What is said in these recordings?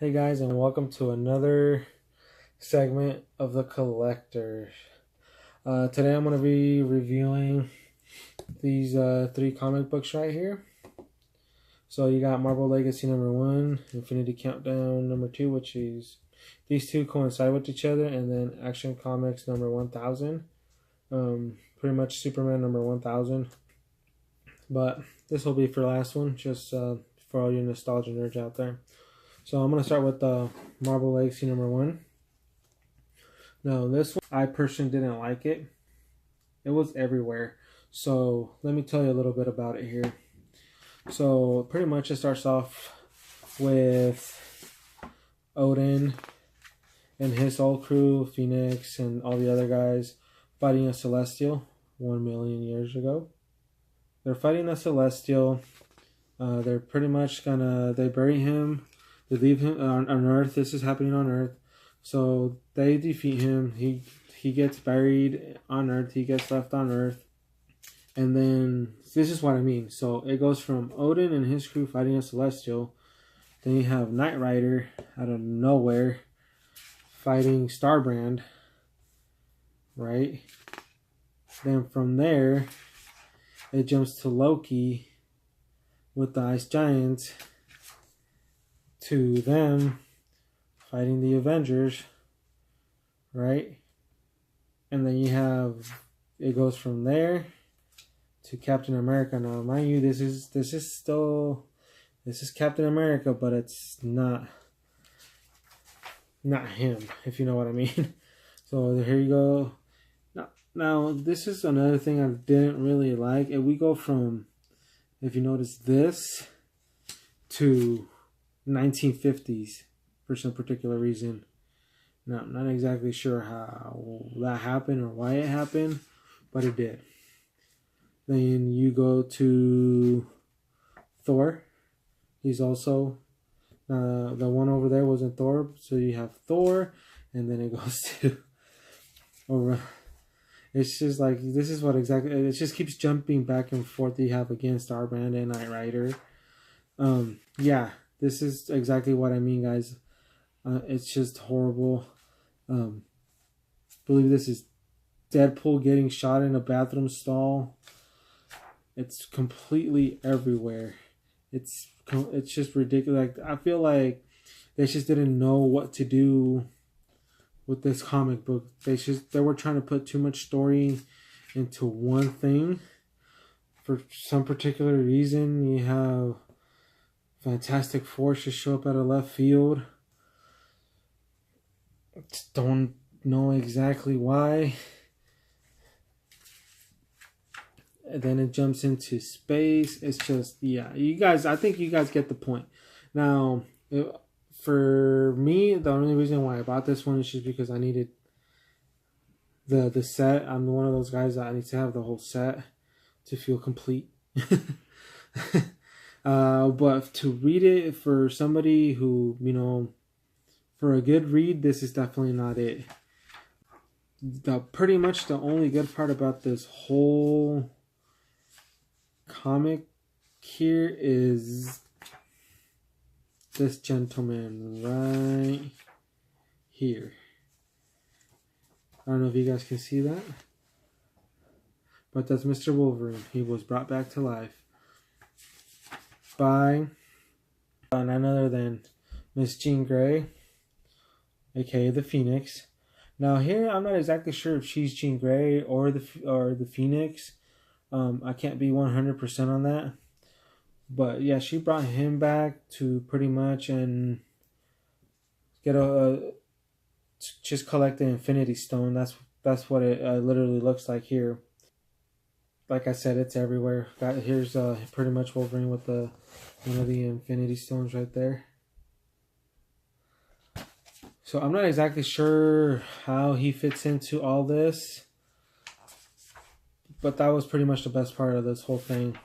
Hey guys, and welcome to another segment of The Collector. Today I'm going to be reviewing these three comic books right here. So you got Marvel Legacy #1, Infinity Countdown #2, which is these two coincide with each other, and then Action Comics #1000. Pretty much Superman #1000. But this will be for the last one, just for all you nostalgia nerds out there. So I'm going to start with Marvel Legacy #1. Now, this one, I personally didn't like it. It was everywhere. So, let me tell you a little bit about it here. So, pretty much it starts off with Odin and his whole crew, Phoenix and all the other guys, fighting a Celestial 1,000,000 years ago. They're fighting a Celestial. They're pretty much they bury him. They leave him on Earth. This is happening on Earth. So they defeat him. He gets buried on Earth. He gets left on Earth. And then this is what I mean. So it goes from Odin and his crew fighting a Celestial. Then you have Knight Rider out of nowhere fighting Starbrand. Right? Then from there, it jumps to Loki with the Ice Giants, to them fighting the Avengers, right? And then it goes from there to Captain America. Now, mind you, this is Captain America, but it's not him, if you know what I mean. So here you go. Now this is another thing I didn't really like. If we go from, if you notice this, to 1950s for some particular reason. Now, I'm not exactly sure how that happened or why it happened, but it did. Then you go to Thor. He's also, the one over there wasn't Thor, so you have Thor, and then it goes to, it's just like, this is what exactly, it just keeps jumping back and forth. You have again Starbrand and Knight Rider. Yeah. This is exactly what I mean, guys. It's just horrible. I believe this is Deadpool getting shot in a bathroom stall. It's completely everywhere. It's just ridiculous. Like, I feel like they just didn't know what to do with this comic book. They were trying to put too much story into one thing. For some particular reason, you have Fantastic Four just show up out of left field. Just don't know exactly why. And then it jumps into space. It's just, yeah, you guys, I think you guys get the point. Now, for me, the only reason why I bought this one is just because I needed the set. I'm one of those guys that I need to have the whole set to feel complete. But to read it for somebody who, for a good read, this is definitely not it. Pretty much the only good part about this whole comic here is this gentleman right here. I don't know if you guys can see that, but that's Mr. Wolverine. He was brought back to life by none other than Miss Jean Grey, aka the Phoenix. Now here, I'm not exactly sure if she's Jean Grey or the Phoenix. I can't be 100% on that. But yeah, she brought him back to pretty much and get just collect the Infinity Stone. That's what it literally looks like here. Like I said, it's everywhere. Here's pretty much Wolverine with one of the Infinity Stones right there. So I'm not exactly sure how he fits into all this, but that was pretty much the best part of this whole thing.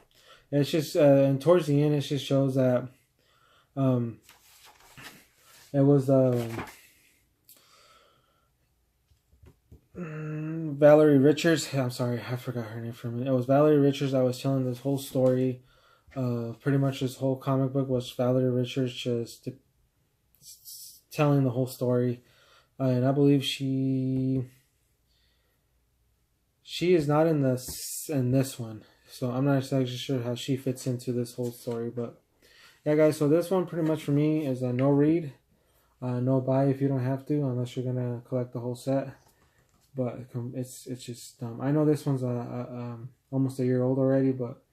And it's just, and towards the end, it just shows that it was Valerie Richards. I'm sorry, I forgot her name for a minute. It was Valerie Richards that was telling this whole story. Pretty much this whole comic book was Valerie Richards just telling the whole story, and I believe she is not in this one, so I'm not exactly sure how she fits into this whole story. But yeah, guys, so this one pretty much for me is a no read, no buy if you don't have to, unless you're gonna collect the whole set. But it's just I know this one's almost a year old already, but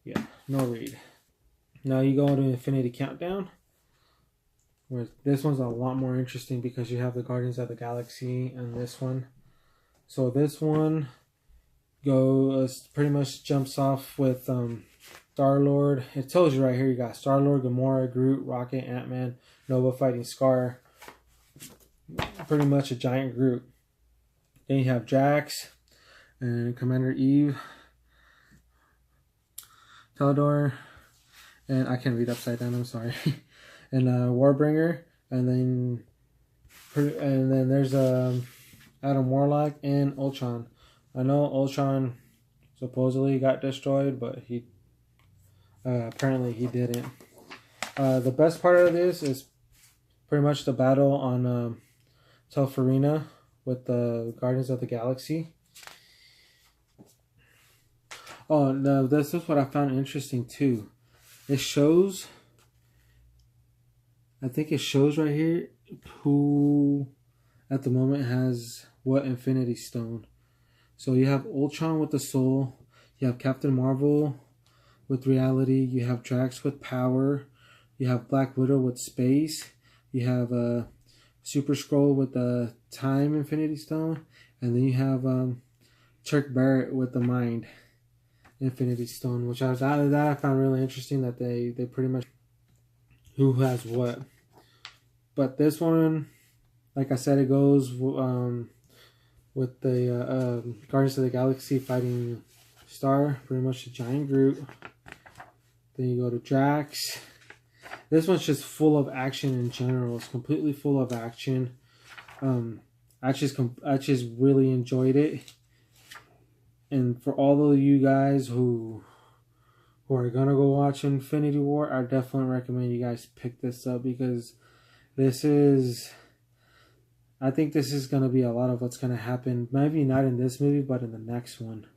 yeah, no read. Now you go to Infinity Countdown, where this one's a lot more interesting because you have the Guardians of the Galaxy and this one. So this one pretty much jumps off with Star-Lord. It tells you right here you got Star-Lord, Gamora, Groot, Rocket, Ant-Man, Nova fighting Scar. Pretty much a giant group. Then you have Drax and Commander Eve, Teledor, and I can't read upside down, I'm sorry. And Warbringer, and then there's Adam Warlock and Ultron. I know Ultron supposedly got destroyed, but he apparently he didn't. The best part of this is pretty much the battle on Telfarina with the Guardians of the Galaxy. Oh, no, this is what I found interesting too. It shows, I think it shows right here who at the moment has what Infinity Stone. So you have Ultron with the Soul, you have Captain Marvel with Reality, you have Drax with Power, you have Black Widow with Space, you have Super Skrull with the Time Infinity Stone, and then you have Chuck Barrett with the Mind Infinity Stone, which I found really interesting, that they pretty much who has what. But this one, like I said, it goes with the Guardians of the Galaxy fighting Star, pretty much a giant group. Then you go to Drax. This one's just full of action in general. It's completely full of action. I just really enjoyed it. And for all of you guys who are gonna go watch Infinity War, I definitely recommend you guys pick this up, because I think this is gonna be a lot of what's gonna happen. Maybe not in this movie, but in the next one.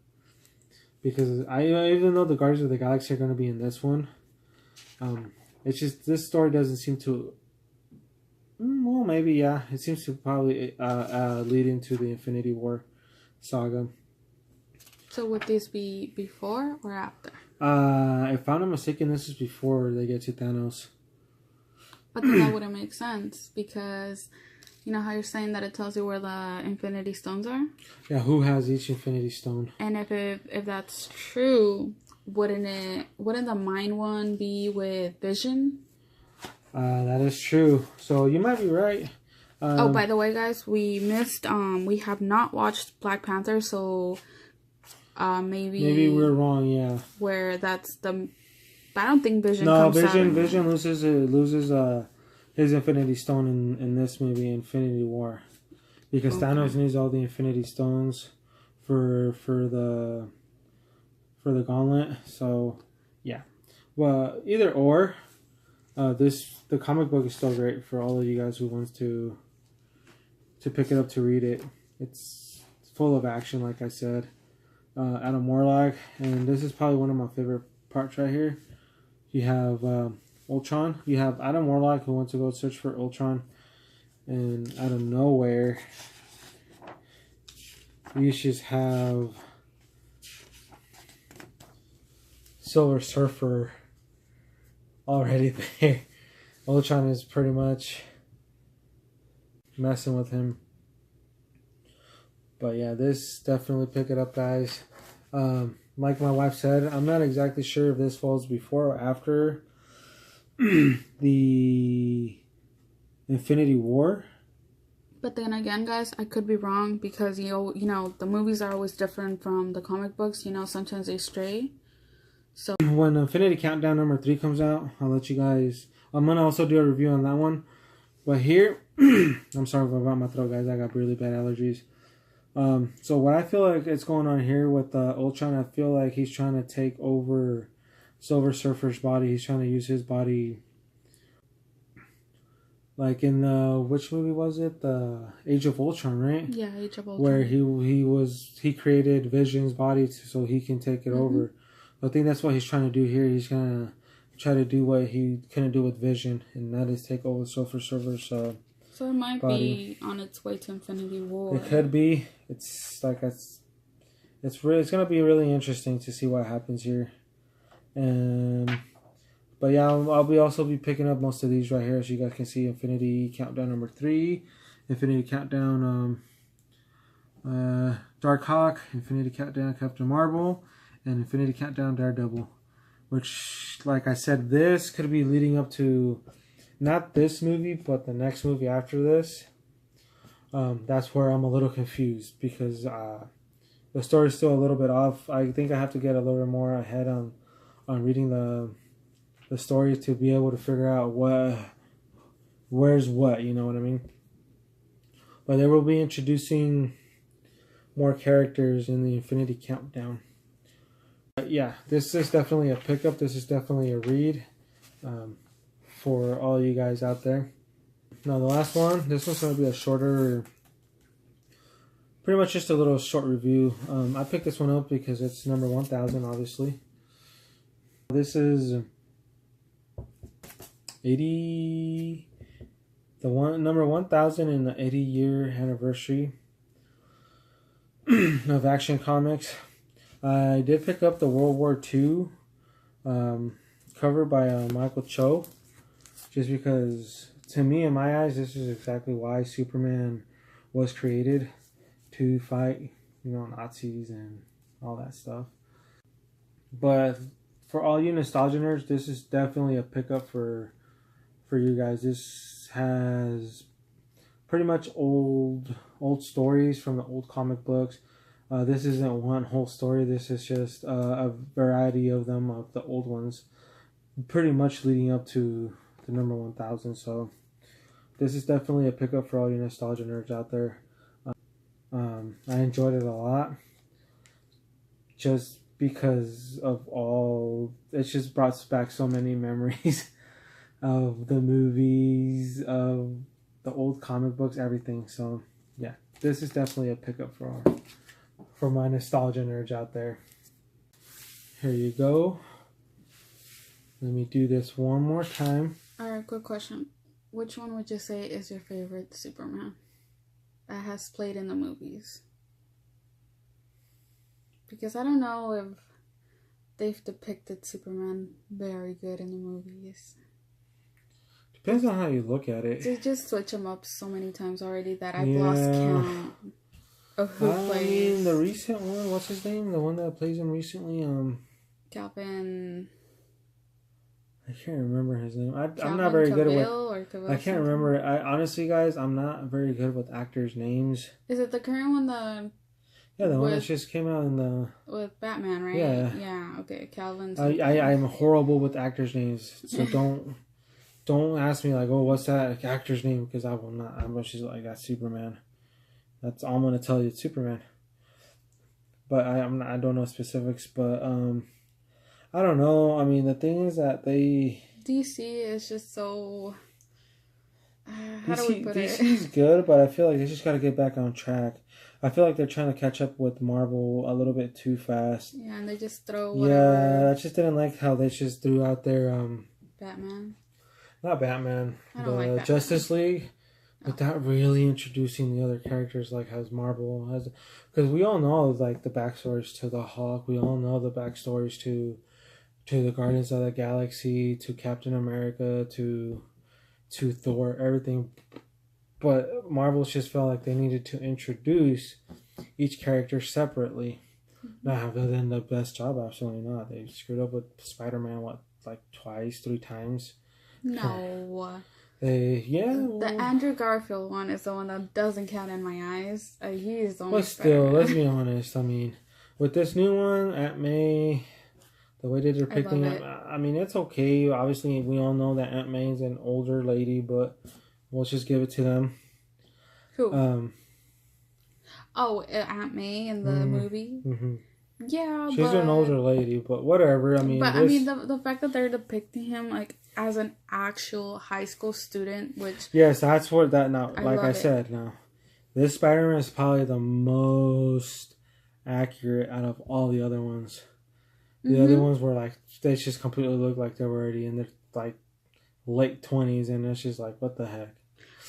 Because even though the Guardians of the Galaxy are gonna be in this one, it's just this story doesn't seem to. Well, maybe yeah. It seems to probably lead into the Infinity War saga. So would this be before or after? If I'm not mistaken, this is before they get to Thanos. But then that wouldn't make sense, because you know how you're saying that it tells you where the Infinity Stones are? Yeah, who has each Infinity Stone? And if that's true, wouldn't the Mind one be with Vision? That is true. So you might be right. Oh, by the way, guys, we missed. We have not watched Black Panther, so maybe we're wrong. Yeah. Where that's the. But I don't think Vision. No, Vision loses his Infinity Stone in this movie, Infinity War, because Thanos needs all the Infinity Stones for the gauntlet. So yeah, well, either or. The comic book is still great for all of you guys who wants to pick it up to read it. It's full of action, like I said. Adam Warlock, and this is probably one of my favorite parts right here. You have Ultron. You have Adam Warlock who wants to go search for Ultron, and out of nowhere, you just have Silver Surfer already there. Ultron is pretty much messing with him. But yeah, this definitely pick it up, guys. Like my wife said, I'm not exactly sure if this falls before or after the Infinity War. But then again, guys, I could be wrong, because you know the movies are always different from the comic books. You know, sometimes they stray. So when Infinity Countdown number 3 comes out, I'll let you guys. I'm gonna also do a review on that one. But here, I'm sorry about my throat, guys. I got really bad allergies. So what I feel like is going on here with Ultron, I feel like he's trying to take over Silver Surfer's body. He's trying to use his body Like in the, which movie was it? The Age of Ultron, right? Yeah, Age of Ultron. Where he created Vision's body so he can take it over. I think that's what he's trying to do here. He's gonna try to do what he couldn't do with Vision, and that is take over Silver Surfer's so it might body. be on its way to Infinity War. It could be. It's like it's gonna be really interesting to see what happens here, and. But yeah, I'll be also be picking up most of these right here, so you guys can see Infinity Countdown number 3, Infinity Countdown Dark Hawk, Infinity Countdown Captain Marvel, and Infinity Countdown Daredevil. Which, like I said, this could be leading up to not this movie, but the next movie after this. That's where I'm a little confused because the story's still a little bit off. I think I have to get a little bit more ahead on reading the story to be able to figure out where's what, you know what I mean? But they will be introducing more characters in the Infinity Countdown. But yeah, this is definitely a pickup. This is definitely a read for all you guys out there. Now the last one, this one's going to be a shorter, pretty much just a little short review. I picked this one up because it's number 1000, obviously. This is number 1000 in the 80-year anniversary of Action Comics. I did pick up the World War II cover by Michael Cho, just because to me, in my eyes, this is exactly why Superman was created, to fight, Nazis and all that stuff. But for all you nostalgia nerds, this is definitely a pickup for you guys. This has pretty much old stories from the old comic books. This isn't one whole story. This is just a variety of them, of the old ones, pretty much leading up to the number 1000. So this is definitely a pickup for all you nostalgia nerds out there. I enjoyed it a lot, just because of it's just brought back so many memories of the movies, of the old comic books, everything. So yeah, this is definitely a pickup for my nostalgia nerds out there. Here you go. Let me do this one more time. Alright, quick question. Which one would you say is your favorite Superman that has played in the movies? Because I don't know if they've depicted Superman very good in the movies. Depends on how you look at it. They just switch him up so many times already that I've lost count of who plays. I mean, the recent one, what's his name? The one that plays him recently? Calvin. I can't remember his name. I'm not very good with. I can't remember. Honestly, guys, I'm not very good with actors' names. Is it the current one? Yeah, the one that just came out with Batman, right? Yeah. Yeah. Okay, Calvin. I'm horrible with actors' names, so don't ask me like, oh, what's that actor's name? Because I will not. I'm just like, that's Superman. That's all I'm gonna tell you. It's Superman. But I don't know specifics. But I don't know. I mean, the thing is that DC is just so. How do we put it? DC's good, but I feel like they just got to get back on track. I feel like they're trying to catch up with Marvel a little bit too fast. Yeah, and they just throw whatever. Yeah, I just didn't like how they just threw out their Batman. Not Batman. I don't like Batman. Justice League. Without really introducing the other characters like as Marvel has, because we all know like the backstories to the Hulk. We all know the backstories to the Guardians of the Galaxy, to Captain America, to Thor, everything. But Marvel just felt like they needed to introduce each character separately. Now, have they done the best job? Absolutely not. They screwed up with Spider-Man, twice, 3 times? No. The Andrew Garfield one is the one that doesn't count in my eyes. He is the only. But still, let's be honest. I mean, with this new one, Aunt May, the way that they're picking up, I mean, it's okay. Obviously, we all know that Aunt May's an older lady, but we'll just give it to them. Who? Aunt May in the movie? Mm-hmm. Yeah, She's an older lady, but whatever. I mean, but I mean the fact that they're depicting him like as an actual high school student, which yes, that's what that now. I Like I love it. said, now this Spider-Man is probably the most accurate out of all the other ones. The other ones were like they just completely look like they were already in their like late 20s, and it's just like what the heck.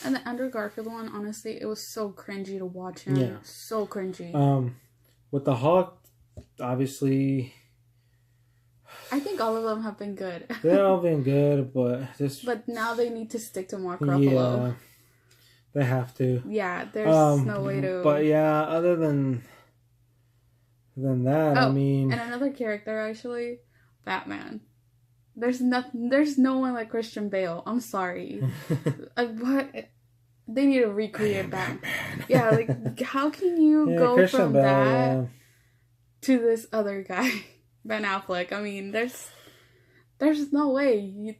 And the Andrew Garfield one, honestly, it was so cringy to watch him. Yeah, So cringy. With the Hulk, obviously, I think all of them have been good. they've all been good, but this. But now they need to stick to Mark Ruffalo. Yeah, they have to. Yeah, there's no way to. But yeah, other than that, I mean, and another character actually, Batman. There's no one like Christian Bale. I'm sorry. What? They need to recreate Batman. Yeah, like how can you go Christian from Bale, that to this other guy, Ben Affleck? I mean, there's no way.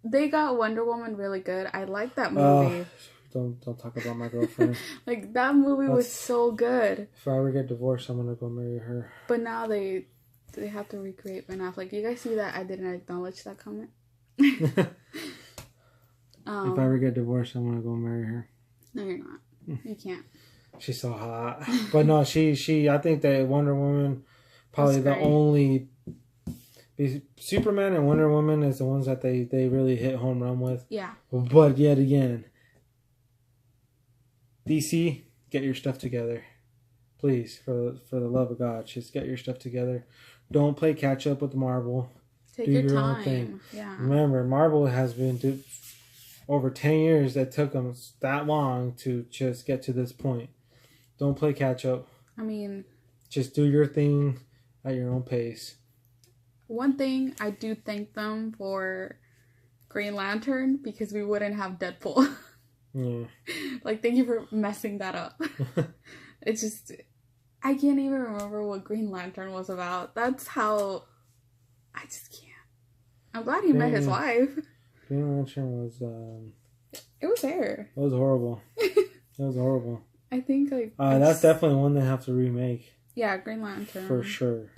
They got Wonder Woman really good. I like that movie. Don't talk about my girlfriend. Like that movie was so good. If I ever get divorced, I'm gonna go marry her. But now they have to recreate Ben Affleck. You guys see that? I didn't acknowledge that comment. If I ever get divorced, I'm gonna go marry her. No, you're not. You can't. She's so hot. But no, she. I think that Wonder Woman, probably the only. Superman and Wonder Woman is the ones that they really hit home run with. Yeah. But yet again, DC, get your stuff together, please, for the love of God, just get your stuff together. Don't play catch up with Marvel. Take your time. Own thing. Yeah. Remember, Marvel has been over 10 years. That took them that long to just get to this point. Don't play catch up. I mean, just do your thing at your own pace. One thing, I do thank them for Green Lantern because we wouldn't have Deadpool. Yeah. Like, thank you for messing that up. It's just, I can't even remember what Green Lantern was about. That's how, I just can't. I'm glad he met his wife. Green Lantern was, it was her. It was horrible. It was horrible. I think, like... that's definitely one they have to remake. Yeah, Green Lantern. For sure.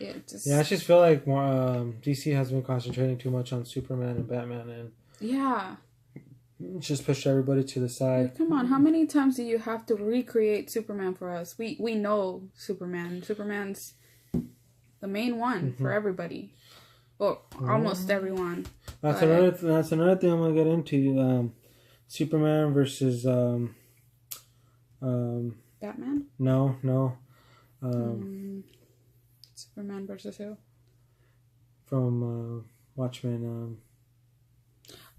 Yeah, I just feel like DC has been concentrating too much on Superman and Batman, and yeah, just pushed everybody to the side. Like, come on, how many times do you have to recreate Superman for us? We know Superman. Superman's the main one for everybody, or almost everyone. That's another thing I'm gonna get into. Superman versus Batman. No. Superman versus who? From Watchmen.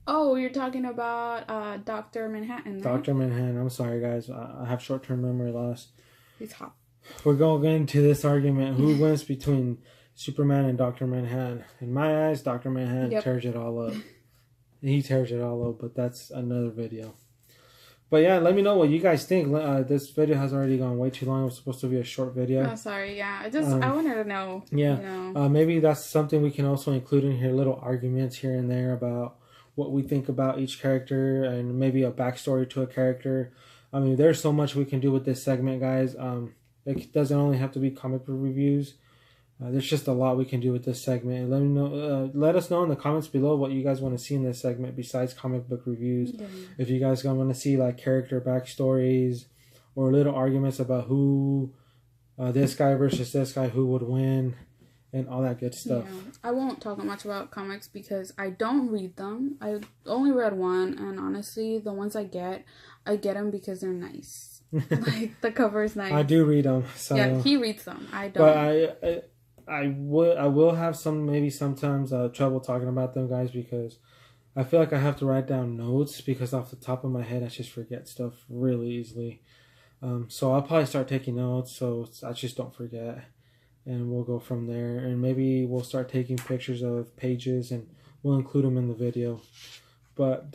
Oh, you're talking about Dr. Manhattan, right? Dr. Manhattan. I'm sorry, guys. I have short-term memory loss. He's hot. We're going to get into this argument. Who wins between Superman and Dr. Manhattan? In my eyes, Dr. Manhattan tears it all up. He tears it all up, but that's another video. But yeah, let me know what you guys think. This video has already gone way too long. It was supposed to be a short video. Oh, sorry. Yeah, I wanted to know. Yeah. You know. Maybe that's something we can also include in here. Little arguments here and there about what we think about each character and maybe a backstory to a character. I mean, there's so much we can do with this segment, guys. It doesn't only have to be comic book reviews. There's just a lot we can do with this segment. Let me know. Let us know in the comments below what you guys want to see in this segment besides comic book reviews. Yeah. If you guys want to see like character backstories or little arguments about who this guy versus this guy, who would win, and all that good stuff. Yeah. I won't talk much about comics because I don't read them. I only read one, and honestly, the ones I get them because they're nice. Like the cover is nice. I do read them. So. Yeah, he reads them. I don't. But I will have sometimes trouble talking about them, guys, because I feel like I have to write down notes because off the top of my head I just forget stuff really easily. So I'll probably start taking notes so I just don't forget, and we'll go from there. And maybe we'll start taking pictures of pages and we'll include them in the video. But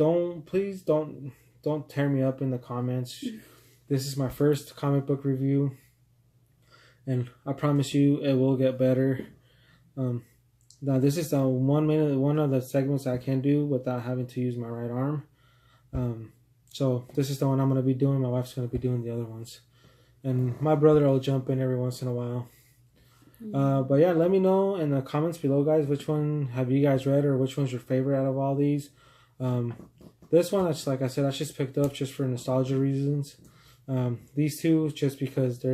please don't tear me up in the comments. This is my first comic book review. And I promise you, it will get better. Now, this is the one of the segments I can do without having to use my right arm. So this is the one I'm going to be doing. My wife's going to be doing the other ones. And my brother will jump in every once in a while. But yeah, let me know in the comments below, guys, which one have you guys read or which one's your favorite out of all these. This one, that's like I said, I just picked up just for nostalgia reasons. These two, just because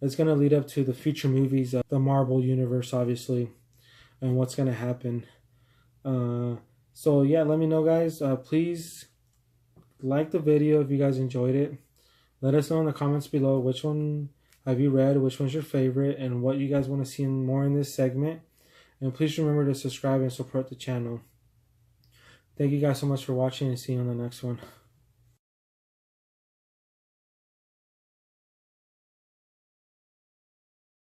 it's going to lead up to the future movies of the Marvel Universe, obviously, and what's going to happen. So yeah, let me know, guys. Please like the video if you guys enjoyed it. Let us know in the comments below which one have you read, which one's your favorite, and what you guys want to see more in this segment. And please remember to subscribe and support the channel. Thank you guys so much for watching, and see you on the next one.